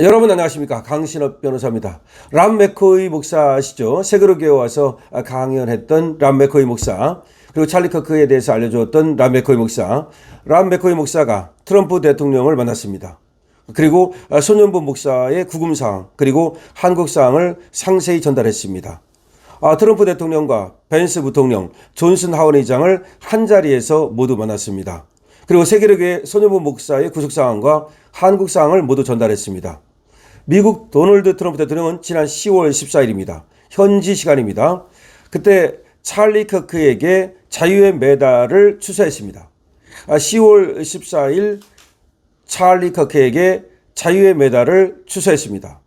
여러분 안녕하십니까. 강신업 변호사입니다. 람 맥코이 목사 아시죠? 세계로교회 와서 강연했던 람 맥코이 목사, 그리고 찰리 커크에 대해서 알려주었던 람 맥코이 목사. 람 맥코이 목사가 트럼프 대통령을 만났습니다. 그리고 소년부 목사의 구금사항, 그리고 한국사항을 상세히 전달했습니다. 트럼프 대통령과 벤스 부통령, 존슨 하원 의장을 한자리에서 모두 만났습니다. 그리고 세계로교회 소년부 목사의 구속사항과 한국사항을 모두 전달했습니다. 미국 도널드 트럼프 대통령은 지난 10월 14일입니다. 현지 시간입니다. 그때 찰리 커크에게 자유의 메달을 추서했습니다. 10월 14일 찰리 커크에게 자유의 메달을 추서했습니다.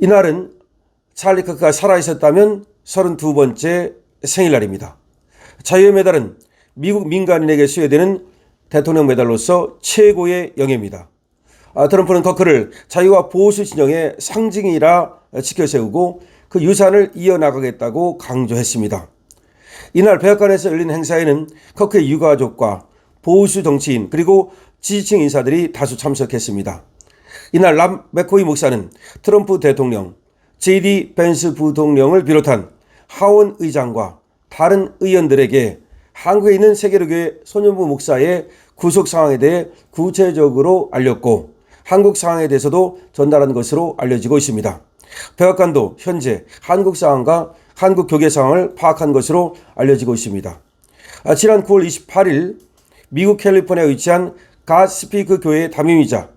이날은 찰리 커크가 살아있었다면 32번째 생일날입니다. 자유의 메달은 미국 민간인에게 수여되는 대통령 메달로서 최고의 영예입니다. 트럼프는 커크를 자유와 보수 진영의 상징이라 지켜세우고 그 유산을 이어나가겠다고 강조했습니다. 이날 백악관에서 열린 행사에는 커크의 유가족과 보수 정치인 그리고 지지층 인사들이 다수 참석했습니다. 이날 람 맥코이 목사는 트럼프 대통령, JD 벤스 부통령을 비롯한 하원 의장과 다른 의원들에게 한국에 있는 세계로교회 소년부 목사의 구속 상황에 대해 구체적으로 알렸고 한국 상황에 대해서도 전달한 것으로 알려지고 있습니다. 백악관도 현재 한국 상황과 한국 교계 상황을 파악한 것으로 알려지고 있습니다. 지난 9월 28일 미국 캘리포니아에 위치한 갓 스피크 교회의 담임이자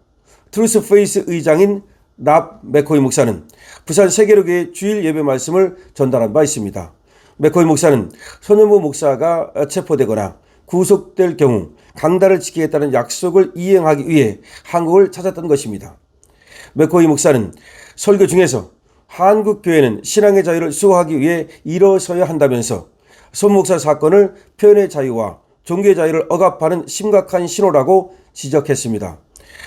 트루스 페이스 의장인 랍 맥코이 목사는 부산 세계로교회 주일 예배 말씀을 전달한 바 있습니다. 맥코이 목사는 소년부 목사가 체포되거나 구속될 경우 강단을 지키겠다는 약속을 이행하기 위해 한국을 찾았던 것입니다. 맥코이 목사는 설교 중에서 한국 교회는 신앙의 자유를 수호하기 위해 일어서야 한다면서 손 목사 사건을 표현의 자유와 종교의 자유를 억압하는 심각한 신호라고 지적했습니다.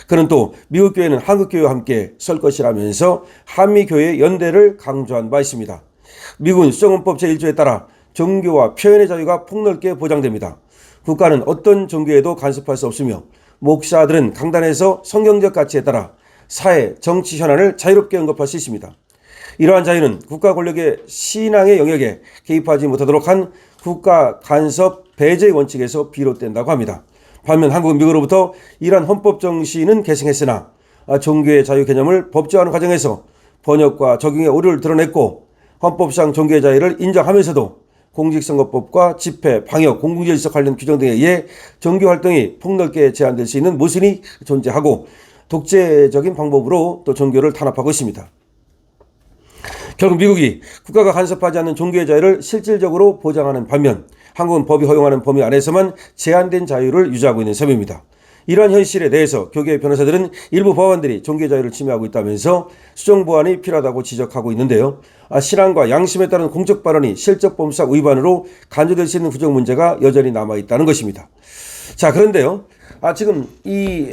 그는 또 미국 교회는 한국 교회와 함께 설 것이라면서 한미 교회의 연대를 강조한 바 있습니다. 미국은 수정헌법 제1조에 따라 종교와 표현의 자유가 폭넓게 보장됩니다. 국가는 어떤 종교에도 간섭할 수 없으며 목사들은 강단에서 성경적 가치에 따라 사회, 정치 현안을 자유롭게 언급할 수 있습니다. 이러한 자유는 국가 권력의 신앙의 영역에 개입하지 못하도록 한 국가 간섭 배제의 원칙에서 비롯된다고 합니다. 반면 한국은 미국으로부터 이러한 헌법 정신은 계승했으나 종교의 자유 개념을 법제화하는 과정에서 번역과 적용의 오류를 드러냈고 헌법상 종교의 자유를 인정하면서도 공직선거법과 집회, 방역, 공공질서 관련 규정 등에 의해 종교활동이 폭넓게 제한될 수 있는 모순이 존재하고 독재적인 방법으로 또 종교를 탄압하고 있습니다. 결국 미국이 국가가 간섭하지 않는 종교의 자유를 실질적으로 보장하는 반면 한국은 법이 허용하는 범위 안에서만 제한된 자유를 유지하고 있는 셈입니다. 이러한 현실에 대해서 교계 변호사들은 일부 법안들이 종교의 자유를 침해하고 있다면서 수정 보완이 필요하다고 지적하고 있는데요. 신앙과 양심에 따른 공적 발언이 실적법상 위반으로 간주될 수 있는 구정 문제가 여전히 남아있다는 것입니다. 자, 그런데요. 지금 이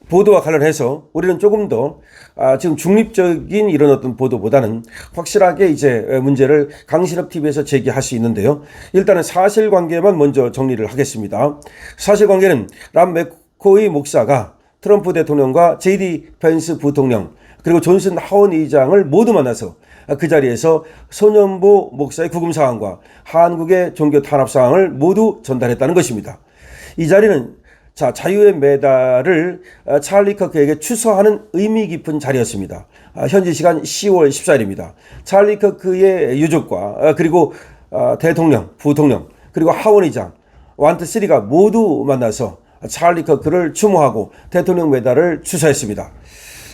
보도와 관련해서 우리는 조금 더 지금 중립적인 이런 어떤 보도보다는 확실하게 이제 문제를 강신업 TV에서 제기할 수 있는데요. 일단은 사실관계만 먼저 정리를 하겠습니다. 사실관계는 람 맥코이 목사가 트럼프 대통령과 JD 펜스 부통령 그리고 존슨 하원 의장을 모두 만나서 그 자리에서 소년부 목사의 구금사항과 한국의 종교 탄압 사항을 모두 전달했다는 것입니다. 이 자리는 자유의 메달을 찰리 커크에게 추서하는 의미 깊은 자리였습니다. 현지 시간 10월 14일입니다. 찰리 커크의 유족과 그리고 대통령, 부통령, 그리고 하원의장, 원투쓰리가 모두 만나서 찰리 커크를 추모하고 대통령 메달을 추서했습니다.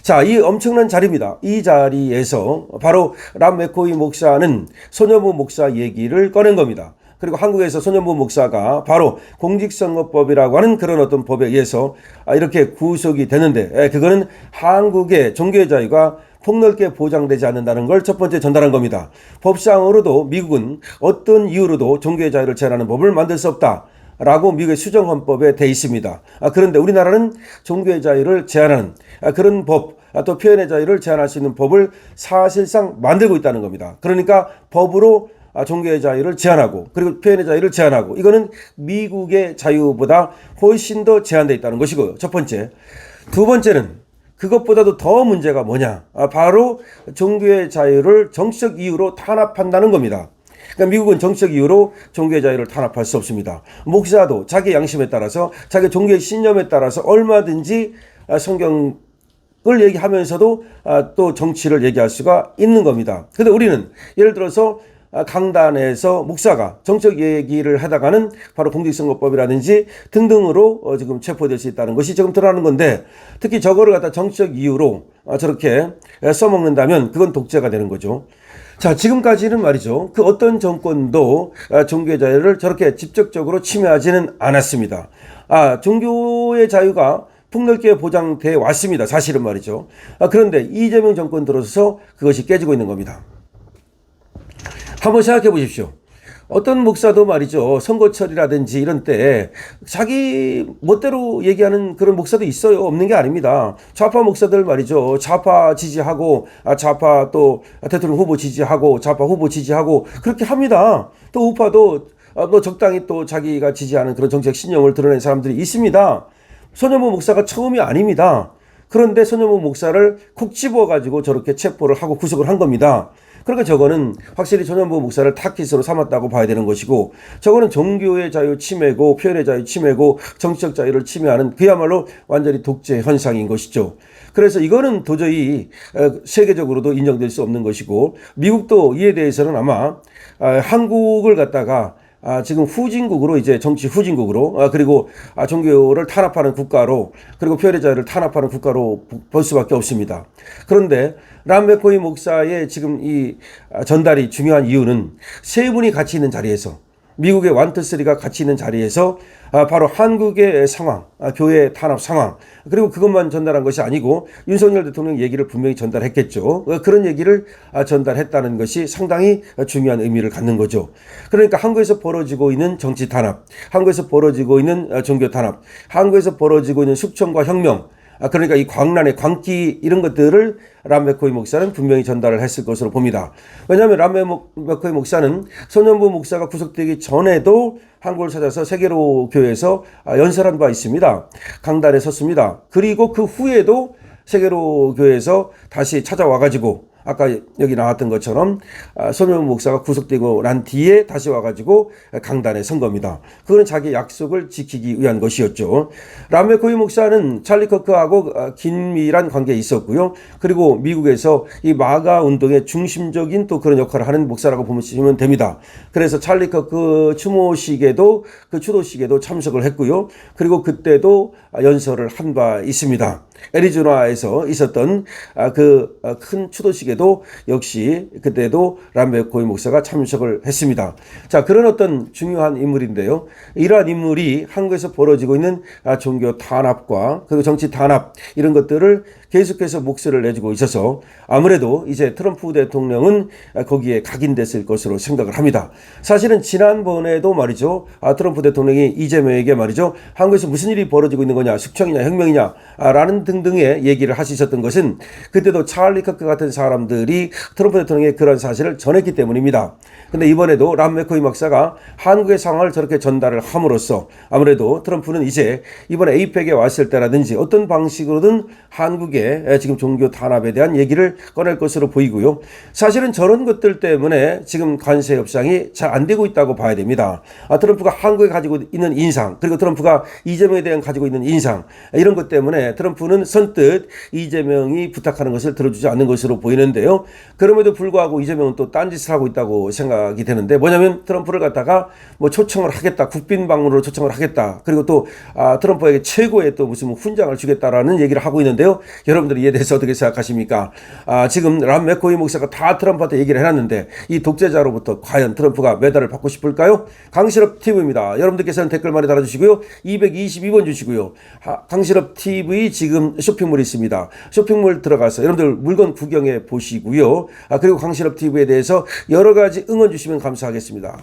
자, 이 엄청난 자리입니다. 이 자리에서 바로 람 맥코이 목사는 소년부 목사 얘기를 꺼낸 겁니다. 그리고 한국에서 소년부 목사가 바로 공직선거법이라고 하는 그런 어떤 법에 의해서 이렇게 구속이 되는데 그거는 한국의 종교의 자유가 폭넓게 보장되지 않는다는 걸 첫 번째 전달한 겁니다. 법상으로도 미국은 어떤 이유로도 종교의 자유를 제한하는 법을 만들 수 없다라고 미국의 수정헌법에 돼 있습니다. 그런데 우리나라는 종교의 자유를 제한하는 그런 법, 또 표현의 자유를 제한할 수 있는 법을 사실상 만들고 있다는 겁니다. 그러니까 법으로 종교의 자유를 제한하고 그리고 표현의 자유를 제한하고 이거는 미국의 자유보다 훨씬 더 제한되어 있다는 것이고요. 첫 번째. 두 번째는 그것보다도 더 문제가 뭐냐? 바로 종교의 자유를 정치적 이유로 탄압한다는 겁니다. 그러니까 미국은 정치적 이유로 종교의 자유를 탄압할 수 없습니다. 목사도 자기 양심에 따라서 자기 종교의 신념에 따라서 얼마든지 성경을 얘기하면서도 또 정치를 얘기할 수가 있는 겁니다. 그런데 우리는 예를 들어서 강단에서 목사가 정책 얘기를 하다가는 바로 공직선거법이라든지 등등으로 지금 체포될 수 있다는 것이 지금 드러나는 건데, 특히 저거를 갖다 정치적 이유로 저렇게 써먹는다면 그건 독재가 되는 거죠. 자, 지금까지는 말이죠, 그 어떤 정권도 종교의 자유를 저렇게 직접적으로 침해하지는 않았습니다. 종교의 자유가 폭넓게 보장돼 왔습니다. 사실은 말이죠. 그런데 이재명 정권 들어서서 그것이 깨지고 있는 겁니다. 한번 생각해 보십시오. 어떤 목사도 말이죠, 선거철이라든지 이런 때 자기 멋대로 얘기하는 그런 목사도 있어요. 없는 게 아닙니다. 좌파 목사들 말이죠, 좌파 지지하고 좌파 또 대통령 후보 지지하고 좌파 후보 지지하고 그렇게 합니다. 또 우파도 또 적당히 또 자기가 지지하는 그런 정책 신념을 드러낸 사람들이 있습니다. 손현무 목사가 처음이 아닙니다. 그런데 손현무 목사를 콕 집어가지고 저렇게 체포를 하고 구속을 한 겁니다. 그러니까 저거는 확실히 손현무 목사를 타깃으로 삼았다고 봐야 되는 것이고, 저거는 종교의 자유 침해고 표현의 자유 침해고 정치적 자유를 침해하는 그야말로 완전히 독재 현상인 것이죠. 그래서 이거는 도저히 세계적으로도 인정될 수 없는 것이고, 미국도 이에 대해서는 아마 한국을 갖다가 지금 후진국으로, 이제 정치 후진국으로, 그리고 종교를 탄압하는 국가로, 그리고 표현의 자유를 탄압하는 국가로 볼 수밖에 없습니다. 그런데 람 맥코이 목사의 지금 이 전달이 중요한 이유는 세 분이 같이 있는 자리에서, 미국의 1, 2, 3가 같이 있는 자리에서 바로 한국의 상황, 교회 탄압 상황, 그리고 그것만 전달한 것이 아니고 윤석열 대통령 얘기를 분명히 전달했겠죠. 그런 얘기를 전달했다는 것이 상당히 중요한 의미를 갖는 거죠. 그러니까 한국에서 벌어지고 있는 정치 탄압, 한국에서 벌어지고 있는 종교 탄압, 한국에서 벌어지고 있는 숙청과 혁명, 그러니까 이 광란의 광기, 이런 것들을 람 맥코이 목사는 분명히 전달을 했을 것으로 봅니다. 왜냐하면 람 맥코이 목사는 손현무 목사가 구속되기 전에도 한국을 찾아서 세계로 교회에서 연설한 바 있습니다. 강단에 섰습니다. 그리고 그 후에도 세계로 교회에서 다시 찾아와가지고 아까 여기 나왔던 것처럼 손현무 목사가 구속되고 난 뒤에 다시 와가지고 강단에 선 겁니다. 그거는 자기 약속을 지키기 위한 것이었죠. 람 맥코이 목사는 찰리 커크하고 긴밀한 관계에 있었고요. 그리고 미국에서 이 마가 운동의 중심적인 또 그런 역할을 하는 목사라고 보시면 됩니다. 그래서 찰리 커크 추모식에도, 그 추도식에도 참석을 했고요. 그리고 그때도 연설을 한 바 있습니다. 애리조나에서 있었던 그 큰 추도식에도 역시 그때도 람 맥코이 목사가 참석을 했습니다. 자, 그런 어떤 중요한 인물인데요. 이러한 인물이 한국에서 벌어지고 있는 종교 탄압과 그리고 정치 탄압, 이런 것들을 계속해서 목소리를 내주고 있어서 아무래도 이제 트럼프 대통령은 거기에 각인됐을 것으로 생각을 합니다. 사실은 지난번에도 말이죠, 트럼프 대통령이 이재명에게 말이죠, 한국에서 무슨 일이 벌어지고 있는 거냐, 숙청이냐 혁명이냐 라는 등등의 얘기를 하셨던 것은 그때도 찰리 커크 같은 사람들이 트럼프 대통령에게 그런 사실을 전했기 때문입니다. 근데 이번에도 람 맥코이 목사가 한국의 상황을 저렇게 전달을 함으로써 아무래도 트럼프는 이제 이번에 에이펙에 왔을 때라든지 어떤 방식으로든 한국의 지금 종교 탄압에 대한 얘기를 꺼낼 것으로 보이고요. 사실은 저런 것들 때문에 지금 관세 협상이 잘 안 되고 있다고 봐야 됩니다. 트럼프가 한국에 가지고 있는 인상, 그리고 트럼프가 이재명에 대한 가지고 있는 인상, 이런 것 때문에 트럼프는 선뜻 이재명이 부탁하는 것을 들어주지 않는 것으로 보이는데요. 그럼에도 불구하고 이재명은 또 딴짓을 하고 있다고 생각이 되는데, 뭐냐면 트럼프를 갖다가 뭐 초청을 하겠다, 국빈 방문으로 초청을 하겠다, 그리고 또 트럼프에게 최고의 또 무슨 훈장을 주겠다라는 얘기를 하고 있는데요. 여러분들이 이에 대해서 어떻게 생각하십니까? 지금 람 맥코이 목사가 다 트럼프한테 얘기를 해놨는데 이 독재자로부터 과연 트럼프가 메달을 받고 싶을까요? 강실업 TV입니다. 여러분들께서는 댓글 많이 달아주시고요. 222번 주시고요. 강실업 TV 지금 쇼핑몰이 있습니다. 쇼핑몰 들어가서 여러분들 물건 구경해 보시고요. 그리고 강실업 TV에 대해서 여러 가지 응원 주시면 감사하겠습니다.